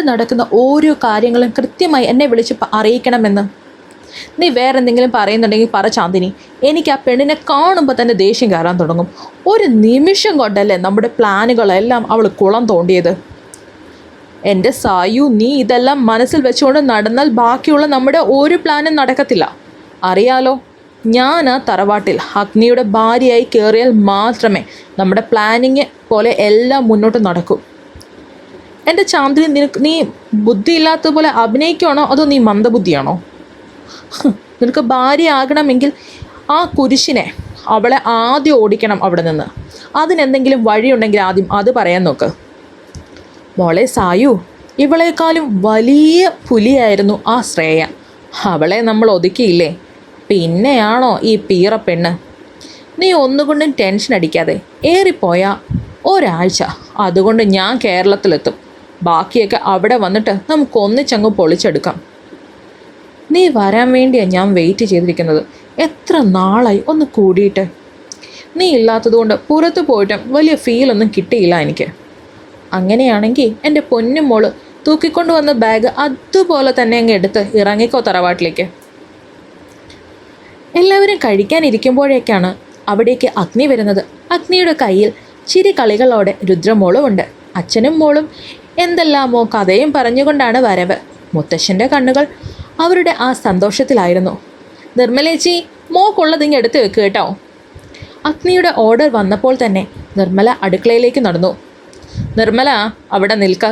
നടക്കുന്ന ഓരോ കാര്യങ്ങളും കൃത്യമായി എന്നെ വിളിച്ച് അറിയിക്കണമെന്ന്. നീ വേറെ എന്തെങ്കിലും പറയുന്നുണ്ടെങ്കിൽ പറ ചാന്ദിനി. എനിക്ക് ആ പെണ്ണിനെ കാണുമ്പോൾ തന്നെ ദേഷ്യം കയറാൻ തുടങ്ങും. ഒരു നിമിഷം കൊണ്ടല്ലേ നമ്മുടെ പ്ലാനുകളെല്ലാം അവൾ കുളം തോണ്ടിയത്. എൻ്റെ സായു, നീ ഇതെല്ലാം മനസ്സിൽ വെച്ചുകൊണ്ട് നടന്നാൽ ബാക്കിയുള്ള നമ്മുടെ ഒരു പ്ലാനും നടക്കത്തില്ല. അറിയാലോ, ഞാൻ ആ തറവാട്ടിൽ അഗ്നിയുടെ ഭാര്യയായി കയറിയാൽ മാത്രമേ നമ്മുടെ പ്ലാനിങ് പോലെ എല്ലാം മുന്നോട്ട് നടക്കൂ. എൻ്റെ ചാന്ദിനി, നീ ബുദ്ധിയില്ലാത്തതുപോലെ അഭിനയിക്കുകയാണോ അതോ നീ മന്ദബുദ്ധിയാണോ? നിനക്ക് ഭാര്യ ആകണമെങ്കിൽ ആ കുരിശിനെ അവളെ ആദ്യം ഓടിക്കണം അവിടെ നിന്ന്. അതിനെന്തെങ്കിലും വഴിയുണ്ടെങ്കിൽ ആദ്യം അത് പറയാൻ നോക്ക്. മോളെ സായു, ഇവളെക്കാളും വലിയ പുലിയായിരുന്നു ആ ശ്രേയ. അവളെ നമ്മൾ ഒതുക്കിയില്ലേ, പിന്നെയാണോ ഈ പീറ പെണ്ണ്? നീ ഒന്നുകൊണ്ടും ടെൻഷൻ അടിക്കാതെ. ഏറിപ്പോയാൽ ഒരാഴ്ച, അതുകൊണ്ട് ഞാൻ കേരളത്തിലെത്തും. ബാക്കിയൊക്കെ അവിടെ വന്നിട്ട് നമുക്കൊന്നിച്ചങ്ങ് പൊളിച്ചെടുക്കാം. നീ വരാൻ വേണ്ടിയാണ് ഞാൻ വെയിറ്റ് ചെയ്തിരിക്കുന്നത്. എത്ര നാളായി ഒന്ന് കൂടിയിട്ട്. നീ ഇല്ലാത്തതുകൊണ്ട് പുറത്ത് പോയിട്ടും വലിയ ഫീലൊന്നും കിട്ടിയില്ല എനിക്ക്. അങ്ങനെയാണെങ്കിൽ എൻ്റെ പൊന്നും മോള് തൂക്കിക്കൊണ്ട് വന്ന ബാഗ് അതുപോലെ തന്നെ അങ്ങ് എടുത്ത് ഇറങ്ങിക്കോ തറവാട്ടിലേക്ക്. എല്ലാവരും കഴിക്കാനിരിക്കുമ്പോഴേക്കാണ് അവിടേക്ക് അഗ്നി വരുന്നത്. അഗ്നിയുടെ കയ്യിൽ ചിരി കളികളോടെ രുദ്രമോളും ഉണ്ട്. അച്ഛനും മോളും എന്തെല്ലാമോ കഥയും പറഞ്ഞുകൊണ്ടാണ് വരവ്. മുത്തശ്ശൻ്റെ കണ്ണുകൾ അവരുടെ ആ സന്തോഷത്തിലായിരുന്നു. നിർമ്മലേച്ചി, മോക്കുള്ളതിങ്ങ് എടുത്ത് വെക്കുക കേട്ടോ. അഗ്നിയുടെ ഓർഡർ വന്നപ്പോൾ തന്നെ നിർമ്മല അടുക്കളയിലേക്ക് നടന്നു. നിർമ്മല, അവിടെ നിൽക്ക.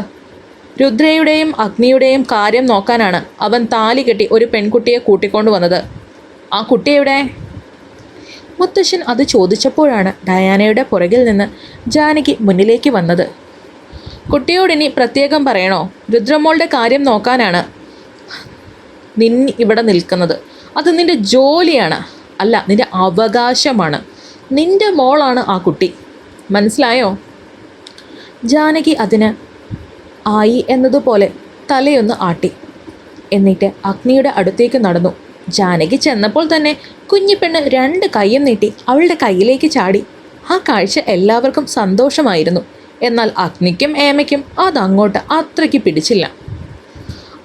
രുദ്രയുടെയും അഗ്നിയുടെയും കാര്യം നോക്കാനാണ് അവൻ താലി കെട്ടി ഒരു പെൺകുട്ടിയെ കൂട്ടിക്കൊണ്ടു വന്നത്. ആ കുട്ടിയെവിടെ? മുത്തശ്ശൻ അത് ചോദിച്ചപ്പോഴാണ് ഡയാനയുടെ പുറകിൽ നിന്ന് ജാനകി മുന്നിലേക്ക് വന്നത്. കുട്ടിയോടിനി പ്രത്യേകം പറയണോ? രുദ്രമോളുടെ കാര്യം നോക്കാനാണ് ഇവിടെ നിൽക്കുന്നത്. അത് നിൻ്റെ ജോലിയാണ്, അല്ല നിൻ്റെ അവകാശമാണ്. നിൻ്റെ മോളാണ് ആ കുട്ടി, മനസ്സിലായോ? ജാനകി അതിന് ആയി എന്നതുപോലെ തലയൊന്ന് ആട്ടി. എന്നിട്ട് അഗ്നിയുടെ അടുത്തേക്ക് നടന്നു. ജാനകി ചെന്നപ്പോൾ തന്നെ കുഞ്ഞിപ്പെണ്ണ് 2 കൈയും നീട്ടി അവളുടെ കയ്യിലേക്ക് ചാടി. ആ കാഴ്ച എല്ലാവർക്കും സന്തോഷമായിരുന്നു. എന്നാൽ അഗ്നിക്കും ഏമയ്ക്കും അതങ്ങോട്ട് അത്രയ്ക്ക് പിടിച്ചില്ല.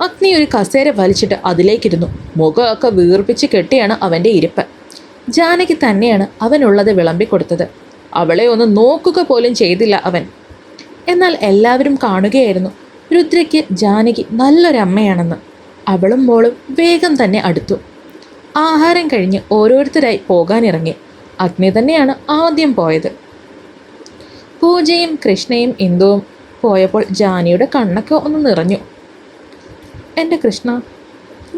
അഗ്നി ഒരു കസേര വലിച്ചിട്ട് അതിലേക്കിരുന്നു. മുഖമൊക്കെ വീർപ്പിച്ച് കെട്ടിയാണ് അവൻ്റെ ഇരിപ്പ്. ജാനകി തന്നെയാണ് അവനുള്ളത് വിളമ്പിക്കൊടുത്തത്. അവളെ ഒന്ന് നോക്കുക പോലും ചെയ്തില്ല അവൻ. എന്നാൽ എല്ലാവരും കാണുകയായിരുന്നു രുദ്രയ്ക്ക് ജാനകി നല്ലൊരമ്മയാണെന്ന്. അവളും മോളും വേഗം തന്നെ അടുത്തു. ആഹാരം കഴിഞ്ഞ് ഓരോരുത്തരായി പോകാനിറങ്ങി. അഗ്നി തന്നെയാണ് ആദ്യം പോയത്. പൂജയും കൃഷ്ണയും ഇന്ദുവും പോയപ്പോൾ ജാനിയുടെ കണ്ണൊക്കെ ഒന്ന് നിറഞ്ഞു. എൻ്റെ കൃഷ്ണ,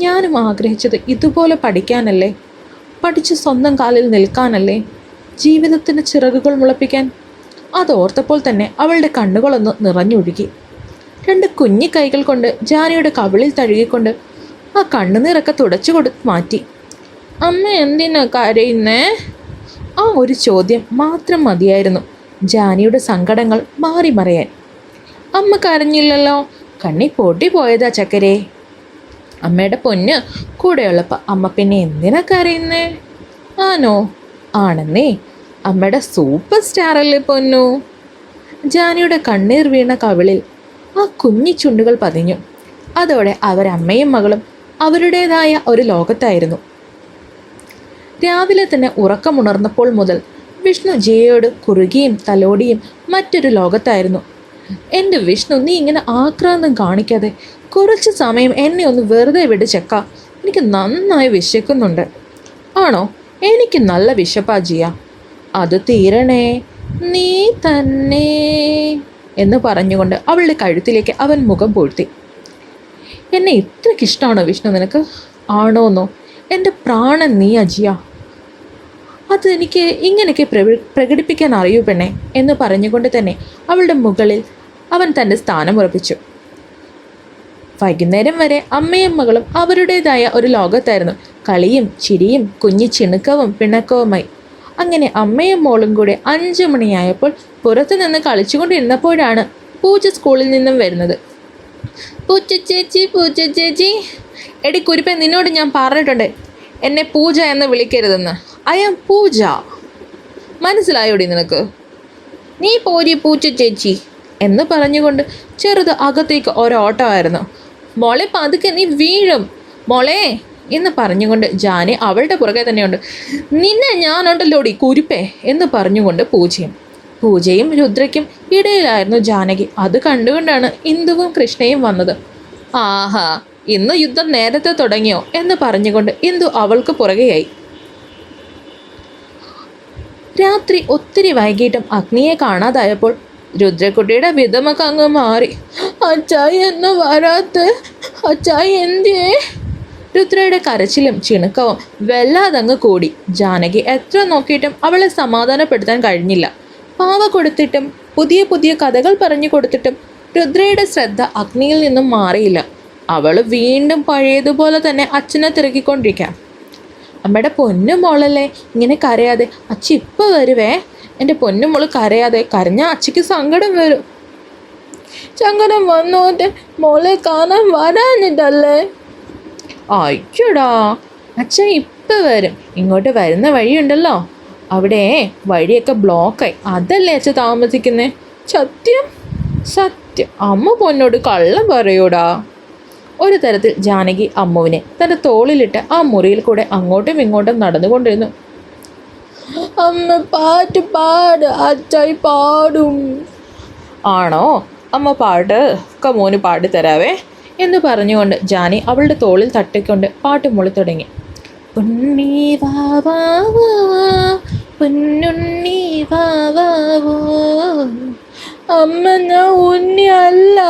ഞാനും ആഗ്രഹിച്ചത് ഇതുപോലെ പഠിക്കാനല്ലേ, പഠിച്ച് സ്വന്തം കാലിൽ നിൽക്കാനല്ലേ, ജീവിതത്തിന് ചിറകുകൾ മുളപ്പിക്കാൻ. അതോർത്തപ്പോൾ തന്നെ അവളുടെ കണ്ണുകളൊന്ന് നിറഞ്ഞൊഴുകി. 2 കുഞ്ഞി കൈകൾ കൊണ്ട് ജാനിയുടെ കവിളിൽ തഴുകിക്കൊണ്ട് ആ കണ്ണുനീരൊക്കെ തുടച്ചു കൊടുത്ത് മാറ്റി. അമ്മ എന്തിനാ കരയുന്നേ? ആ ഒരു ചോദ്യം മാത്രം മതിയായിരുന്നു ജാനിയുടെ സങ്കടങ്ങൾ മാറി മറയാൻ. അമ്മ കരഞ്ഞില്ലല്ലോ, കണ്ണി പൊട്ടി പോയതാ ചക്കരേ. അമ്മയുടെ പൊന്ന് കൂടെയുള്ളപ്പോൾ അമ്മ പിന്നെ എന്തിനാ കരയുന്നേ? ആണോ? ആണെന്നേ, അമ്മയുടെ സൂപ്പർ സ്റ്റാറല്ലേ പൊന്നു. ജാനിയുടെ കണ്ണീർ വീണ കവിളിൽ ആ കുഞ്ഞി ചുണ്ടുകൾ പതിഞ്ഞു. അതോടെ അവരമ്മയും മകളും അവരുടേതായ ഒരു ലോകത്തായിരുന്നു. രാവിലെ തന്നെ ഉറക്കമുണർന്നപ്പോൾ മുതൽ വിഷ്ണു ജിയയോട് കുറുകിയും തലോടിയും മറ്റൊരു ലോകത്തായിരുന്നു. എൻ്റെ വിഷ്ണു, നീ ഇങ്ങനെ ആക്രാന്തം കാണിക്കാതെ കുറച്ച് സമയം എന്നെ ഒന്ന് വെറുതെ വിട് ചെക്ക. എനിക്ക് നന്നായി വിശക്കുന്നുണ്ട്. ആണോ? എനിക്ക് നല്ല വിശപ്പാ ജിയ. അത് തീരണേ നീ തന്നെ എന്ന് പറഞ്ഞുകൊണ്ട് അവളുടെ കഴുത്തിലേക്ക് അവൻ മുഖം പൂഴ്ത്തി. എന്നെ ഇത്രയ്ക്കിഷ്ടമാണോ വിഷ്ണു നിനക്ക്? ആണോന്നോ? എൻ്റെ പ്രാണൻ നീ അജിയ. അത് എനിക്ക് ഇങ്ങനെയൊക്കെ പ്രകടിപ്പിക്കാൻ അറിയൂ പെണ്ണെ എന്ന് പറഞ്ഞുകൊണ്ട് തന്നെ അവളുടെ മുകളിൽ അവൻ തൻ്റെ സ്ഥാനം ഉറപ്പിച്ചു. വൈകുന്നേരം വരെ അമ്മയും മകളും അവരുടേതായ ഒരു ലോകത്തായിരുന്നു. കളിയും ചിരിയും കുഞ്ഞി ചിണുക്കവും പിണക്കവുമായി. അങ്ങനെ അമ്മയും മോളും കൂടെ 5 മണിയായപ്പോൾ പുറത്തു നിന്ന് കളിച്ചുകൊണ്ടിരുന്നപ്പോഴാണ് പൂജ സ്കൂളിൽ നിന്നും വരുന്നത്. പൂച്ച ചേച്ചി, എടി കുരിപ്പൻ, നിന്നോട് ഞാൻ പറഞ്ഞിട്ടുണ്ട് എന്നെ പൂജ എന്ന് വിളിക്കരുതെന്ന്. ഐ ആം പൂജ, മനസ്സിലായോടി നിനക്ക്? നീ പോരി പൂച്ച ചേച്ചി. എന്ന് പറഞ്ഞുകൊണ്ട് ചെറുത് അകത്തേക്ക് ഒരോട്ടമായിരുന്നു. മോളെ പതുക്കെ, നീ വീഴും മോളെ എന്ന് പറഞ്ഞുകൊണ്ട് ജാനി അവളുടെ പുറകെ തന്നെയുണ്ട്. നിന്നെ ഞാനുണ്ടല്ലോടി കുരുപ്പേ എന്ന് പറഞ്ഞുകൊണ്ട് പൂജയും രുദ്രയ്ക്കും ഇടയിലായിരുന്നു ജാനകി. അത് കണ്ടുകൊണ്ടാണ് ഇന്ദുവും കൃഷ്ണയും വന്നത്. ആഹാ, ഇന്ന് യുദ്ധം നേരത്തെ തുടങ്ങിയോ എന്ന് പറഞ്ഞുകൊണ്ട് ഇന്ദു അവൾക്ക് പുറകെയായി. രാത്രി ഒത്തിരി വൈകിട്ടും അഗ്നിയെ കാണാതായപ്പോൾ രുദ്രക്കുട്ടിയുടെ വിധമൊക്കെ അങ്ങ് മാറി. അച്ചായി എന്ന് വരാത്ത, അച്ചായി എന്തിയേ? രുദ്രയുടെ കരച്ചിലും ചിണുക്കവും വല്ലാതങ്ങ് കൂടി. ജാനകി എത്ര നോക്കിയിട്ടും അവളെ സമാധാനപ്പെടുത്താൻ കഴിഞ്ഞില്ല. പാവ കൊടുത്തിട്ടും പുതിയ പുതിയ കഥകൾ പറഞ്ഞു കൊടുത്തിട്ടും രുദ്രയുടെ ശ്രദ്ധ അഗ്നിയിൽ നിന്നും മാറിയില്ല. അവൾ വീണ്ടും പഴയതുപോലെ തന്നെ അച്ഛനെ തിരക്കിക്കൊണ്ടിരിക്കാം. അമ്മയുടെ പൊന്നുമോളല്ലേ, ഇങ്ങനെ കരയാതെ, അച്ഛ ഇപ്പം വരുവേ. എൻ്റെ പൊന്നുമോള് കരയാതെ, കരഞ്ഞാൽ അച്ഛയ്ക്ക് സങ്കടം വരും. സങ്കടം വന്നോട്ടെ, മോളെ കാണാൻ വരാനിട്ടല്ലേ? അയ്യോടാ, അച്ഛൻ ഇപ്പം വരും. ഇങ്ങോട്ട് വരുന്ന വഴിയുണ്ടല്ലോ, അവിടെ വഴിയൊക്കെ ബ്ലോക്കായി, അതല്ലേ അച്ഛൻ താമസിക്കുന്നേ? സത്യം സത്യം, അമ്മ പൊന്നോട് കള്ളം പറയൂടാ. ഒരു തരത്തിൽ ജാനകി അമ്മുവിനെ തൻ്റെ തോളിലിട്ട് ആ മുറിയിൽ കൂടെ അങ്ങോട്ടും ഇങ്ങോട്ടും നടന്നുകൊണ്ടിരുന്നു. അമ്മ പാട്ട് പാട്, അച്ചായി പാടും. ആണോ, അമ്മ പാട്ട് മോന് പാടിത്തരാവേ എന്ന് പറഞ്ഞുകൊണ്ട് ജാനി അവളുടെ തോളിൽ തട്ടിക്കൊണ്ട് പാട്ട് മൂളി തുടങ്ങി. ഉണ്ണി വാവാവോ, പൊന്നുണ്ണി വാവാവോ. അമ്മ, ഞാൻ ഉണ്ണി അല്ല,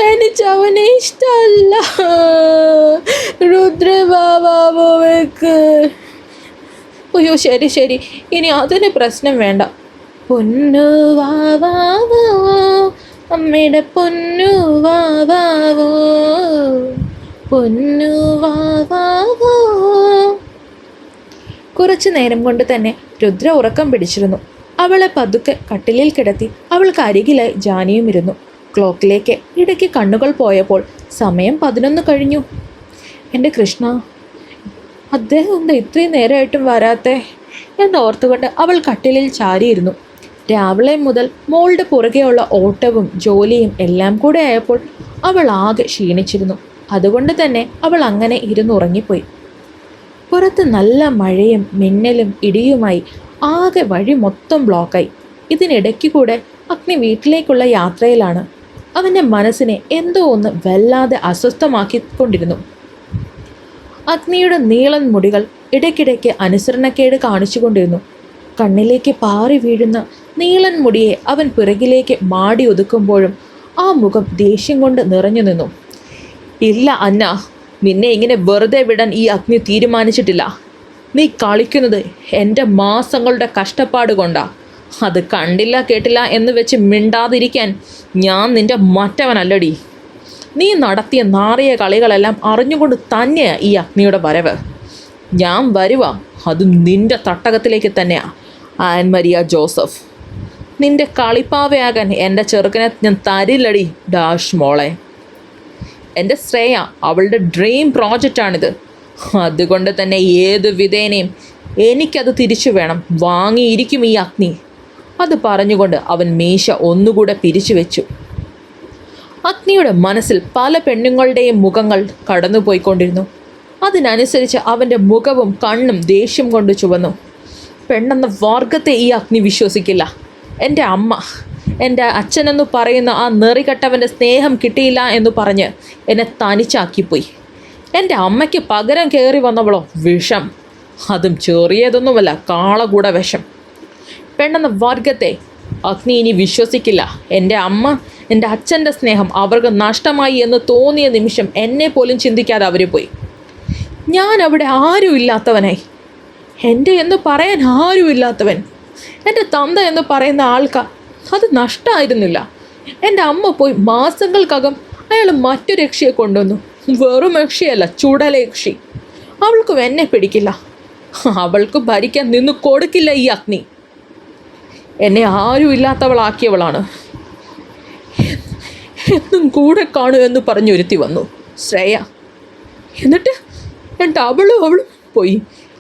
എനിക്ക് അവനെ ഇഷ്ടമല്ല. രുദ്ര വാവാവോ വെക്ക്. അയ്യോ, ശരി ശരി, ഇനി അതിന് പ്രശ്നം വേണ്ട. പൊന്നു വാവാവോ, അമ്മയുടെ പൊന്നു വാവാവോ, പൊന്നു വാവാവോ. കുറച്ചു നേരം കൊണ്ട് തന്നെ രുദ്ര ഉറക്കം പിടിച്ചിരുന്നു. അവളെ പതുക്കെ കട്ടിലിൽ കിടത്തി അവൾക്ക് അരികിലായി ജാനിയും ഇരുന്നു. ക്ലോക്കിലേക്ക് ഇടയ്ക്ക് കണ്ണുകൾ പോയപ്പോൾ സമയം 11 കഴിഞ്ഞു. എൻ്റെ കൃഷ്ണ, അദ്ദേഹം എന്താ ഇത്രയും നേരമായിട്ടും വരാത്തേ എന്നോർത്തുകൊണ്ട് അവൾ കട്ടിലിൽ ചാരിയിരുന്നു. രാവിലെ മുതൽ മോളുടെ പുറകെയുള്ള ഓട്ടവും ജോലിയും എല്ലാം കൂടെ ആയപ്പോൾ അവൾ ആകെ ക്ഷീണിച്ചിരുന്നു. അതുകൊണ്ട് തന്നെ അവൾ അങ്ങനെ ഇരുന്നുറങ്ങിപ്പോയി. പുറത്ത് നല്ല മഴയും മിന്നലും ഇടിയുമായി ആകെ വഴി മൊത്തം ബ്ലോക്കായി. ഇതിനിടയ്ക്ക് കൂടെ അഗ്നി വീട്ടിലേക്കുള്ള യാത്രയിലാണ്. അവൻ്റെ മനസ്സിനെ എന്തോ ഒന്ന് വല്ലാതെ അസ്വസ്ഥമാക്കിക്കൊണ്ടിരുന്നു. അഗ്നിയുടെ നീളൻ മുടികൾ ഇടയ്ക്കിടയ്ക്ക് അനുസരണക്കേട് കാണിച്ചുകൊണ്ടിരുന്നു. കണ്ണിലേക്ക് പാറി വീഴുന്ന നീളൻ മുടിയെ അവൻ പിറകിലേക്ക് മാടി ഒതുക്കുമ്പോഴും ആ മുഖം ദേഷ്യം കൊണ്ട് നിറഞ്ഞു നിന്നു. ഇല്ല അന്ന, നിന്നെ ഇങ്ങനെ വെറുതെ വിടാൻ ഈ അഗ്നി തീരുമാനിച്ചിട്ടില്ല. നീ കളിക്കുന്നത് എൻ്റെ മാസങ്ങളുടെ കഷ്ടപ്പാട് കൊണ്ടാ. അത് കണ്ടില്ല കേട്ടില്ല എന്ന് വെച്ച് മിണ്ടാതിരിക്കാൻ ഞാൻ നിൻ്റെ മറ്റവനല്ലടി. നീ നടത്തിയ നാറിയ കളികളെല്ലാം അറിഞ്ഞുകൊണ്ട് തന്നെയാണ് ഈ അഗ്നിയുടെ വരവ്. ഞാൻ വരുവാ, അത് നിൻ്റെ തട്ടകത്തിലേക്ക് തന്നെയാണ്. ആൻ മരിയ ജോസഫ്, നിൻ്റെ കളിപ്പാവയാകാൻ എൻ്റെ ചെറുക്കനെ ഞാൻ തരില്ലടി ഡാഷ് മോളെ. എൻ്റെ ശ്രേയ അവളുടെ ഡ്രീം പ്രോജക്റ്റാണിത്. അതുകൊണ്ട് തന്നെ ഏത് വിധേനയും എനിക്കത് തിരിച്ചു വേണം. വാങ്ങിയിരിക്കും ഈ അഗ്നി. അത് പറഞ്ഞുകൊണ്ട് അവൻ മീശ ഒന്നുകൂടെ പിരിച്ചു വെച്ചു. അഗ്നിയുടെ മനസ്സിൽ പല പെണ്ണുങ്ങളുടെയും മുഖങ്ങൾ കടന്നുപോയിക്കൊണ്ടിരുന്നു. അതിനനുസരിച്ച് അവൻ്റെ മുഖവും കണ്ണും ദേഷ്യം കൊണ്ട് ചുവന്നു. പെണ്ണെന്ന വർഗത്തെ ഈ അഗ്നി വിശ്വസിക്കില്ല. എൻ്റെ അമ്മ, എൻ്റെ അച്ഛനെന്ന് പറയുന്ന ആ നെറികെട്ടവൻ്റെ സ്നേഹം കിട്ടിയില്ല എന്ന് പറഞ്ഞ് എന്നെ തനിച്ചാക്കിപ്പോയി. എൻ്റെ അമ്മയ്ക്ക് പകരം കയറി വന്നവളോ വിഷം, അതും ചെറിയതൊന്നുമല്ല, കാളകൂട വിഷം. പെണ്ണെന്ന വർഗത്തെ അഗ്നി ഇനി വിശ്വസിക്കില്ല. എൻ്റെ അമ്മ, എൻ്റെ അച്ഛൻ്റെ സ്നേഹം അവർക്ക് നഷ്ടമായി എന്ന് തോന്നിയ നിമിഷം എന്നെ പോലും ചിന്തിക്കാതെ അവർ പോയി. ഞാൻ അവിടെ ആരുമില്ലാത്തവനായി. എൻ്റെ എന്ന് പറയാൻ ആരുമില്ലാത്തവൻ. എൻ്റെ തന്ത എന്ന് പറയുന്ന ആൾക്കാർ, അത് നഷ്ടമായിരുന്നില്ല. എൻ്റെ അമ്മ പോയി മാസങ്ങൾക്കകം അയാൾ മറ്റൊരു യക്ഷിയെ കൊണ്ടുവന്നു. വെറും യക്ഷിയല്ല, ചുടലയക്ഷി. അവൾക്കും എന്നെ പിടിക്കില്ല. അവൾക്ക് ഭരിക്കാൻ നിന്ന് കൊടുക്കില്ല ഈ അഗ്നി. എന്നെ ആരുമില്ലാത്തവളാക്കിയവളാണ്. എന്നും കൂടെ കാണൂ എന്ന് പറഞ്ഞൊരുത്തി വന്നു, ശ്രേയ. എന്നിട്ട് എൻ്റെ അവളും പോയി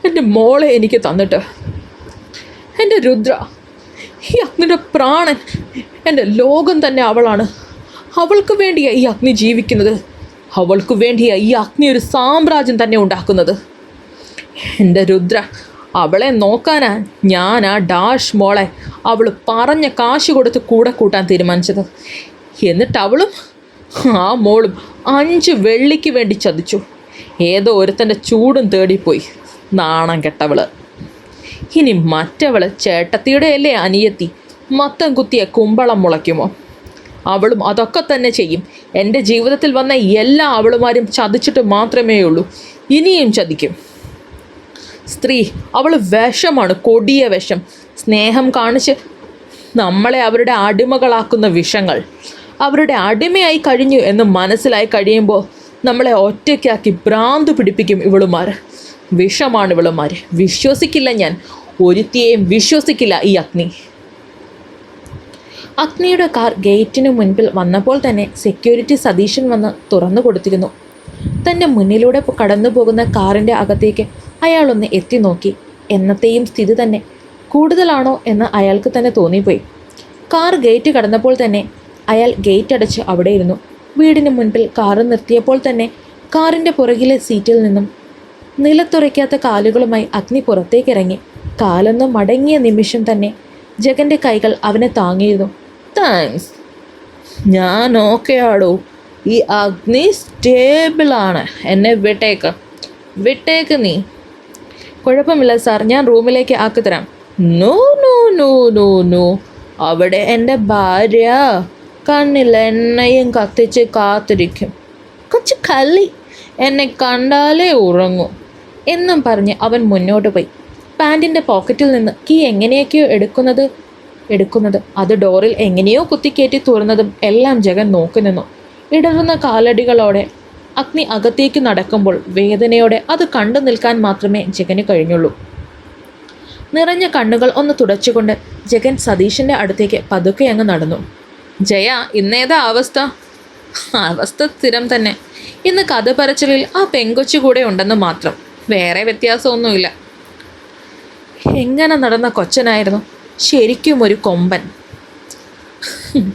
എൻ്റെ മോളെ എനിക്ക് തന്നിട്ട്. എൻ്റെ രുദ്ര, ഈ അഗ്നിയുടെ പ്രാണൻ, എൻ്റെ ലോകം തന്നെ അവളാണ്. അവൾക്ക് വേണ്ടിയാണ് ഈ അഗ്നി ജീവിക്കുന്നത്. അവൾക്ക് വേണ്ടിയാണ് ഈ അഗ്നി ഒരു സാമ്രാജ്യം തന്നെ ഉണ്ടാക്കുന്നത്. എൻ്റെ രുദ്ര, അവളെ നോക്കാനാ ഞാൻ ആ ഡാഷ് മോളെ അവൾ പറഞ്ഞ കാശ് കൊടുത്ത് കൂടെ കൂട്ടാൻ തീരുമാനിച്ചത്. എന്നിട്ട് അവളും ആ മോളും 5 വെള്ളിക്ക് വേണ്ടി ചതിച്ചു. ഏതോ ഒരുത്തൻ്റെ ചൂടും തേടിപ്പോയി. നാണം കെട്ടവള്. ഇനി മറ്റവള് ചേട്ടത്തിയുടെ അല്ലേ അനിയത്തി, മത്തം കുത്തിയ കുമ്പളം മുളയ്ക്കുമോ? അവളും അതൊക്കെ തന്നെ ചെയ്യും. എൻ്റെ ജീവിതത്തിൽ വന്ന എല്ലാ അവളുമാരും ചതിച്ചിട്ട് മാത്രമേ ഉള്ളൂ. ഇനിയും ചതിക്കും. സ്ത്രീ, അവൾ വിഷമാണ്, കൊടിയ വിഷം. സ്നേഹം കാണിച്ച് നമ്മളെ അവരുടെ അടിമകളാക്കുന്ന വിഷങ്ങൾ. അവരുടെ അടിമയായി കഴിഞ്ഞു എന്ന് മനസ്സിലായി കഴിയുമ്പോൾ നമ്മളെ ഒറ്റയ്ക്കാക്കി ഭ്രാന്ത് പിടിപ്പിക്കും ഇവളുമാർ. വിഷമാണ് ഇവളുമാർ. വിശ്വസിക്കില്ല ഞാൻ, ഒരുത്തിയെയും വിശ്വസിക്കില്ല ഈ അഗ്നി. അഗ്നിയുടെ കാർ ഗേറ്റിന് മുൻപിൽ വന്നപ്പോൾ തന്നെ സെക്യൂരിറ്റി സതീശൻ വന്ന് തുറന്നു കൊടുത്തിരുന്നു. തൻ്റെ മുന്നിലൂടെ കടന്നു പോകുന്ന കാറിൻ്റെ അകത്തേക്ക് അയാളൊന്ന് എത്തി നോക്കി. എന്നത്തെയും സ്ഥിതി തന്നെ, കൂടുതലാണോ എന്ന് അയാൾക്ക് തന്നെ തോന്നിപ്പോയി. കാർ ഗേറ്റ് കടന്നപ്പോൾ തന്നെ അയാൾ ഗേറ്റ് അടച്ച് അവിടെ ഇരുന്നു. വീടിന് മുൻപിൽ കാറ് നിർത്തിയപ്പോൾ തന്നെ കാറിൻ്റെ പുറകിലെ സീറ്റിൽ നിന്നും നിലത്തുറയ്ക്കാത്ത കാലുകളുമായി അഗ്നി പുറത്തേക്കിറങ്ങി. കാലൊന്ന് മടങ്ങിയ നിമിഷം തന്നെ ജഗൻ്റെ കൈകൾ അവനെ താങ്ങിയിരുന്നു. താങ്ക്സ്, ഞാൻ ഓക്കെ ആടോ. ഈ അഗ്നി സ്റ്റേബിളാണ്. എന്നെ വിട്ടേക്ക് നീ. കുഴപ്പമില്ല സാർ, ഞാൻ റൂമിലേക്ക് ആക്കിത്തരാം. No no no no no, അവിടെ എൻ്റെ ഭാര്യ കണ്ണിൽ എണ്ണയും കത്തിച്ച് കാത്തിരിക്കും. കൊച്ചു കള്ളി, എന്നെ കണ്ടാലേ ഉറങ്ങൂ എന്നും പറഞ്ഞ് അവൻ മുന്നോട്ട് പോയി. പാൻറ്റിൻ്റെ പോക്കറ്റിൽ നിന്ന് കീ എങ്ങനെയൊക്കെയോ എടുക്കുന്നത് അത് ഡോറിൽ എങ്ങനെയോ കുത്തിക്കയറ്റി തുറന്നതും എല്ലാം ജഗൻ നോക്കി നിന്നു. ഇടറുന്ന കാലടികളോടെ അഗ്നി അകത്തേക്ക് നടക്കുമ്പോൾ വേദനയോടെ അത് കണ്ടു നിൽക്കാൻ മാത്രമേ ജഗന് കഴിഞ്ഞുള്ളൂ. നിറഞ്ഞ കണ്ണുകൾ ഒന്ന് തുടച്ചുകൊണ്ട് ജഗൻ സതീഷിൻ്റെ അടുത്തേക്ക് പതുക്കെ അങ്ങ് നടന്നു. ജയ, ഇന്നേതാ അവസ്ഥ? അവസ്ഥ സ്ഥിരം തന്നെ. ഇന്ന് കഥ പറച്ചിലിൽ ആ പെങ്കൊച്ചു കൂടെ ഉണ്ടെന്ന് മാത്രം, വേറെ വ്യത്യാസമൊന്നുമില്ല. എങ്ങനെ നടന്ന കൊച്ചനായിരുന്നു, ശരിക്കും ഒരു കൊമ്പൻ.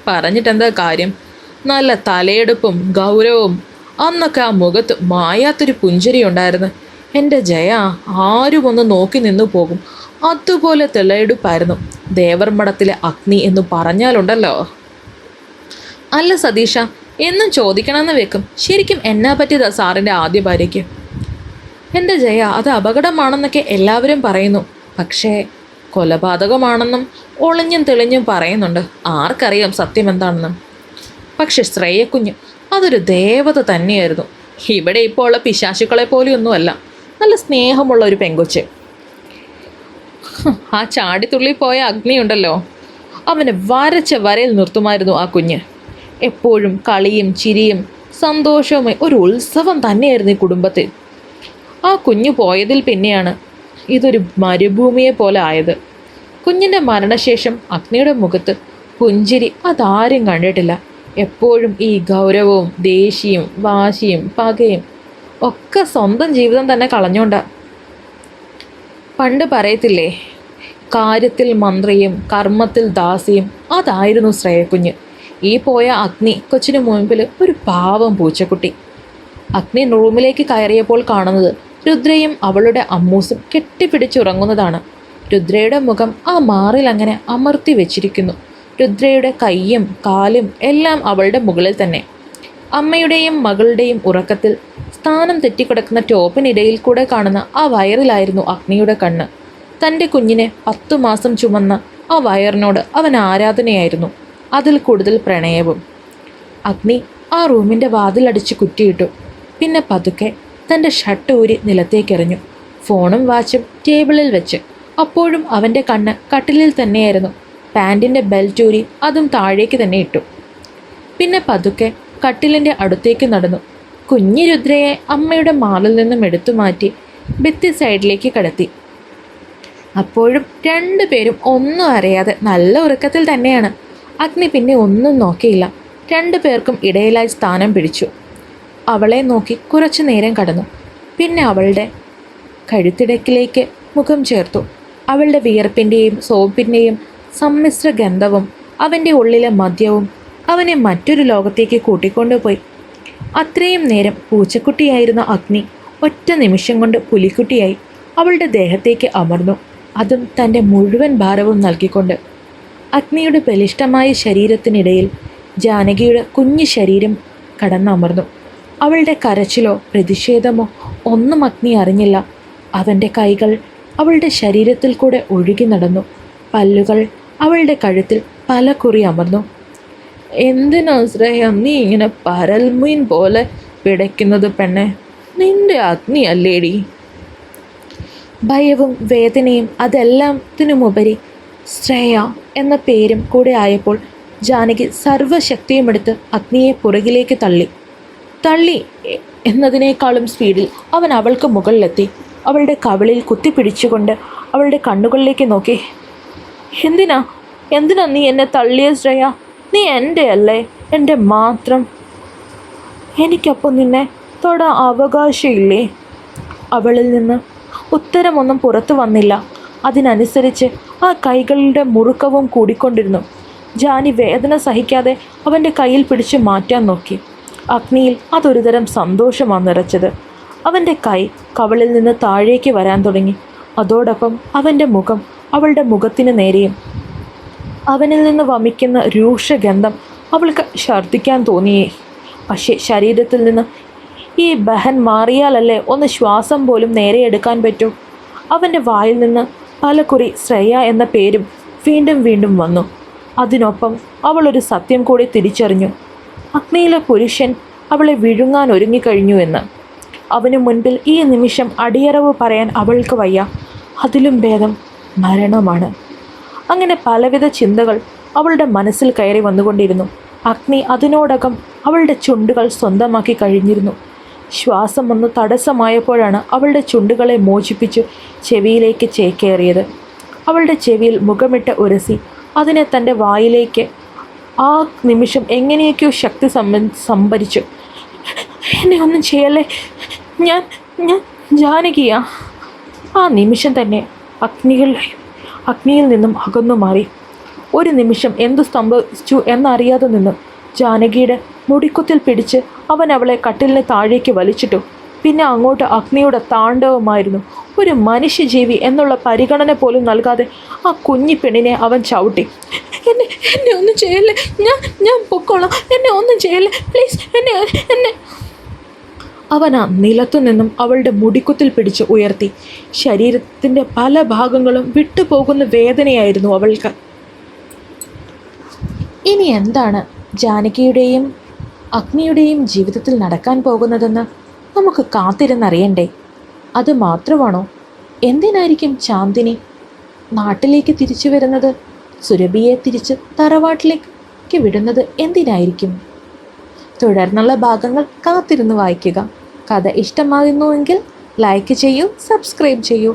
പറഞ്ഞിട്ടെന്താ കാര്യം? നല്ല തലയെടുപ്പും ഗൗരവവും. അന്നൊക്കെ ആ മുഖത്ത് മായാത്തൊരു പുഞ്ചിരി ഉണ്ടായിരുന്നു. എൻ്റെ ജയ, ആരും ഒന്ന് നോക്കി നിന്നു പോകും. അതുപോലെ തെളയെടുപ്പായിരുന്നു ദേവർമഠത്തിലെ അഗ്നി എന്ന് പറഞ്ഞാലുണ്ടല്ലോ. അല്ല സതീഷ, എന്നും ചോദിക്കണമെന്ന് വെക്കും, ശരിക്കും എന്നാ പറ്റിയതാ സാറിൻ്റെ ആദ്യ ഭാര്യയ്ക്ക്? എൻ്റെ ജയ, അത് അപകടമാണെന്നൊക്കെ എല്ലാവരും പറയുന്നു. പക്ഷേ കൊലപാതകമാണെന്നും ഒളിഞ്ഞും തെളിഞ്ഞും പറയുന്നുണ്ട്. ആർക്കറിയാം സത്യം എന്താണെന്നും. പക്ഷെ ശ്രേയക്കുഞ്ഞ് അതൊരു ദേവത തന്നെയായിരുന്നു. ഇവിടെ ഇപ്പോൾ ഉള്ള പിശാചുക്കളെ പോലെയൊന്നുമല്ല. നല്ല സ്നേഹമുള്ള ഒരു പെങ്കൊച്ച്. ആ ചാടിത്തുള്ളി പോയ അഗ്നിയുണ്ടല്ലോ, അവനെ വരച്ച വരയിൽ നിർത്തുമായിരുന്നു ആ കുഞ്ഞ്. എപ്പോഴും കളിയും ചിരിയും സന്തോഷവുമായി ഒരു ഉത്സവം തന്നെയായിരുന്നു ഈ കുടുംബത്തിൽ. ആ കുഞ്ഞു പോയതിൽ പിന്നെയാണ് ഇതൊരു മരുഭൂമിയെ പോലെ ആയത്. കുഞ്ഞിൻ്റെ മരണശേഷം അഗ്നിയുടെ മുഖത്ത് പുഞ്ചിരി അതാരും കണ്ടിട്ടില്ല. എപ്പോഴും ഈ ഗൗരവവും ദേഷ്യവും വാശിയും പകയും ഒക്കെ സ്വന്തം ജീവിതം തന്നെ കളഞ്ഞോണ്ടാ. പണ്ട് പറയത്തില്ലേ, കാര്യത്തിൽ മന്ത്രിയും കർമ്മത്തിൽ ദാസിയും. അതായിരുന്നു ശ്രേയക്കുഞ്ഞ്. ഈ പോയ അഗ്നി കൊച്ചിന് മുൻപിൽ ഒരു പാവം പൂച്ചക്കുട്ടി. അഗ്നി റൂമിലേക്ക് കയറിയപ്പോൾ കാണുന്നത് രുദ്രയും അവളുടെ അമ്മൂസും കെട്ടിപ്പിടിച്ചുറങ്ങുന്നതാണ്. രുദ്രയുടെ മുഖം ആ മാറിൽ അങ്ങനെ അമർത്തി വെച്ചിരിക്കുന്നു. രുദ്രയുടെ കൈയും കാലും എല്ലാം അവളുടെ മുകളിൽ തന്നെ. അമ്മയുടെയും മകളുടെയും ഉറക്കത്തിൽ സ്ഥാനം തെറ്റിക്കിടക്കുന്ന ടോപ്പിനിടയിൽ കൂടെ കാണുന്ന ആ വയറിലായിരുന്നു അഗ്നിയുടെ കണ്ണ്. തൻ്റെ കുഞ്ഞിനെ 10 മാസം ചുമന്ന ആ വയറിനോട് അവൻ ആരാധനയായിരുന്നു, അതിൽ കൂടുതൽ പ്രണയവും. അഗ്നി ആ റൂമിൻ്റെ വാതിലടിച്ച് കുറ്റിയിട്ടു. പിന്നെ പതുക്കെ തൻ്റെ ഷർട്ട് ഊരി നിലത്തേക്കെറിഞ്ഞു. ഫോണും വാച്ചും ടേബിളിൽ വെച്ച്. അപ്പോഴും അവൻ്റെ കണ്ണ് കട്ടിലിൽ തന്നെയായിരുന്നു. പാൻറ്റിൻ്റെ ബെൽറ്റ് ഊരി അതും താഴേക്ക് തന്നെ ഇട്ടു. പിന്നെ പതുക്കെ കട്ടിലിൻ്റെ അടുത്തേക്ക് നടന്നു. കുഞ്ഞി രുദ്രയെ അമ്മയുടെ മാറിൽ നിന്നും എടുത്തു മാറ്റി ഭിത്തി സൈഡിലേക്ക് കടത്തി. അപ്പോഴും 2 പേരും ഒന്നും അറിയാതെ നല്ല ഉറക്കത്തിൽ തന്നെയാണ്. അഗ്നി പിന്നെ ഒന്നും നോക്കിയില്ല. 2 പേർക്കും ഇടയിലായി സ്ഥാനം പിടിച്ചു. അവളെ നോക്കി കുറച്ചു നേരം കടന്നു. പിന്നെ അവളുടെ കഴുത്തിടക്കിലേക്ക് മുഖം ചേർത്തു. അവളുടെ വിയർപ്പിൻ്റെയും സോപ്പിൻ്റെയും സമ്മിശ്ര ഗന്ധവും അവൻ്റെ ഉള്ളിലെ മദ്യവും അവനെ മറ്റൊരു ലോകത്തേക്ക് കൂട്ടിക്കൊണ്ടുപോയി. അത്രയും നേരം പൂച്ചക്കുട്ടിയായിരുന്ന അഗ്നി ഒറ്റ നിമിഷം കൊണ്ട് പുലിക്കുട്ടിയായി അവളുടെ ദേഹത്തേക്ക് അമർന്നു, അതും തൻ്റെ മുഴുവൻ ഭാരവും നൽകിക്കൊണ്ട്. അഗ്നിയുടെ ബലിഷ്ഠമായ ശരീരത്തിനിടയിൽ ജാനകിയുടെ കുഞ്ഞു ശരീരം കടന്നമർന്നു. അവളുടെ കരച്ചിലോ പ്രതിഷേധമോ ഒന്നും അഗ്നി അറിഞ്ഞില്ല. അവൻ്റെ കൈകൾ അവളുടെ ശരീരത്തിൽ കൂടെ ഒഴുകി നടന്നു. പല്ലുകൾ അവളുടെ കഴുത്തിൽ പല കുറി അമർന്നു. എന്തിനാ ശ്രേയ നീ ഇങ്ങനെ പരൽമീൻ പോലെ പിടയ്ക്കുന്നത് പെണ്ണെ? നിന്റെ അഗ്നി അല്ലേടി? ഭയവും വേദനയും അതെല്ലാത്തിനുമുപരി ശ്രേയ എന്ന പേരും കൂടെ ആയപ്പോൾ ജാനകി സർവ്വശക്തിയുമെടുത്ത് അഗ്നിയെ പുറകിലേക്ക് തള്ളി എന്നതിനേക്കാളും സ്പീഡിൽ അവൻ അവൾക്ക് മുകളിലെത്തി. അവളുടെ കവിളിൽ കുത്തിപ്പിടിച്ചുകൊണ്ട് അവളുടെ കണ്ണുകളിലേക്ക് നോക്കി. എന്തിനാ നീ എന്നെ തള്ളിയ ശ്രേയ? നീ എൻ്റെ അല്ലേ, എൻ്റെ മാത്രം. എനിക്കപ്പോൾ നിന്നെ തൊടാൻ അവകാശമില്ലേ? അവളിൽ നിന്ന് ഉത്തരമൊന്നും പുറത്തു വന്നില്ല. അതിനനുസരിച്ച് ആ കൈകളുടെ മുറുക്കവും കൂടിക്കൊണ്ടിരുന്നു. ജാനി വേദന സഹിക്കാതെ അവൻ്റെ കയ്യിൽ പിടിച്ച് മാറ്റാൻ നോക്കി. അഗ്നിയിൽ അതൊരുതരം സന്തോഷമാണ് നിറച്ചത്. അവൻ്റെ കൈ കവളിൽ നിന്ന് താഴേക്ക് വരാൻ തുടങ്ങി. അതോടൊപ്പം അവൻ്റെ മുഖം അവളുടെ മുഖത്തിന് നേരെയും. അവനിൽ നിന്ന് വമിക്കുന്ന രൂക്ഷഗന്ധം അവൾക്ക് ഛർദ്ദിക്കാൻ തോന്നിയേ. പക്ഷേ ശരീരത്തിൽ നിന്ന് ഈ ബഹൻ മാറിയാലല്ലേ ഒന്ന് ശ്വാസം പോലും നേരെ എടുക്കാൻ പറ്റൂ. അവൻ്റെ വായിൽ നിന്ന് പലകുറി ശ്രേയ എന്ന പേരും വീണ്ടും വീണ്ടും വന്നു. അതിനൊപ്പം അവളൊരു സത്യം കൂടി തിരിച്ചറിഞ്ഞു. അഗ്നിയിലെ പുരുഷൻ അവളെ വിഴുങ്ങാൻ ഒരുങ്ങിക്കഴിഞ്ഞു എന്ന്. അവന് മുൻപിൽ ഈ നിമിഷം അടിയറവ് പറയാൻ അവൾക്ക് വയ്യ. അതിലും ഭേദം മരണമാണ്. അങ്ങനെ പലവിധ ചിന്തകൾ അവളുടെ മനസ്സിൽ കയറി വന്നുകൊണ്ടിരുന്നു. അഗ്നി അതിനോടകം അവളുടെ ചുണ്ടുകൾ സ്വന്തമാക്കി കഴിഞ്ഞിരുന്നു. ശ്വാസം ഒന്ന് തടസ്സമായപ്പോഴാണ് അവളുടെ ചുണ്ടുകളെ മോചിപ്പിച്ചു ചെവിയിലേക്ക് ചേക്കേറിയത്. അവളുടെ ചെവിയിൽ മുഖമിട്ട് ഉരസി അതിനെ തൻ്റെ വായിലേക്ക് ആ നിമിഷം എങ്ങനെയൊക്കെയോ ശക്തി സംഭരിച്ചു. എന്നെ ഒന്നും ചെയ്യല്ലേ, ഞാൻ ജാനകിയാ. ആ നിമിഷം തന്നെ അഗ്നിയിൽ നിന്നും അകന്നു മാറി. ഒരു നിമിഷം എന്തു സംഭവിച്ചു എന്നറിയാതെ നിന്ന് ജാനകിയുടെ മുടിക്കുത്തിൽ പിടിച്ച് അവൻ അവളെ കട്ടിലിന് താഴേക്ക് വലിച്ചിട്ടു. പിന്നെ അങ്ങോട്ട് അഗ്നിയുടെ താണ്ഡവമായിരുന്നു. ഒരു മനുഷ്യജീവി എന്നുള്ള പരിഗണന പോലും നൽകാതെ ആ കുഞ്ഞി പെണ്ണിനെ അവൻ ചവിട്ടി. എന്നെ ഒന്നും ചെയ്യല്ലേ, ഞാൻ പൊക്കോളാം, എന്നെ ഒന്നും ചെയ്യല്ലേ പ്ലീസ്, എന്നെ അവൻ ആ നിലത്തു നിന്നും അവളുടെ മുടിക്കുത്തിൽ പിടിച്ച് ഉയർത്തി. ശരീരത്തിൻ്റെ പല ഭാഗങ്ങളും വിട്ടുപോകുന്ന വേദനയായിരുന്നു അവൾക്ക്. ഇനി എന്താണ് ജാനകിയുടെയും അഗ്നിയുടെയും ജീവിതത്തിൽ നടക്കാൻ പോകുന്നതെന്ന് നമുക്ക് കാത്തിരുന്നറിയണ്ടേ? അത് മാത്രമാണോ? എന്തിനായിരിക്കും ചാന്ദിനി നാട്ടിലേക്ക് തിരിച്ചു വരുന്നത്? സുരഭിയെ തിരിച്ച് തറവാട്ടിലേക്ക് വിടുന്നത് എന്തിനായിരിക്കും? തുടർന്നുള്ള ഭാഗങ്ങൾ കാത്തിരുന്ന് വായിക്കുക. കഥ ഇഷ്ടമാകുന്നുവെങ്കിൽ ലൈക്ക് ചെയ്യൂ, സബ്സ്ക്രൈബ് ചെയ്യൂ.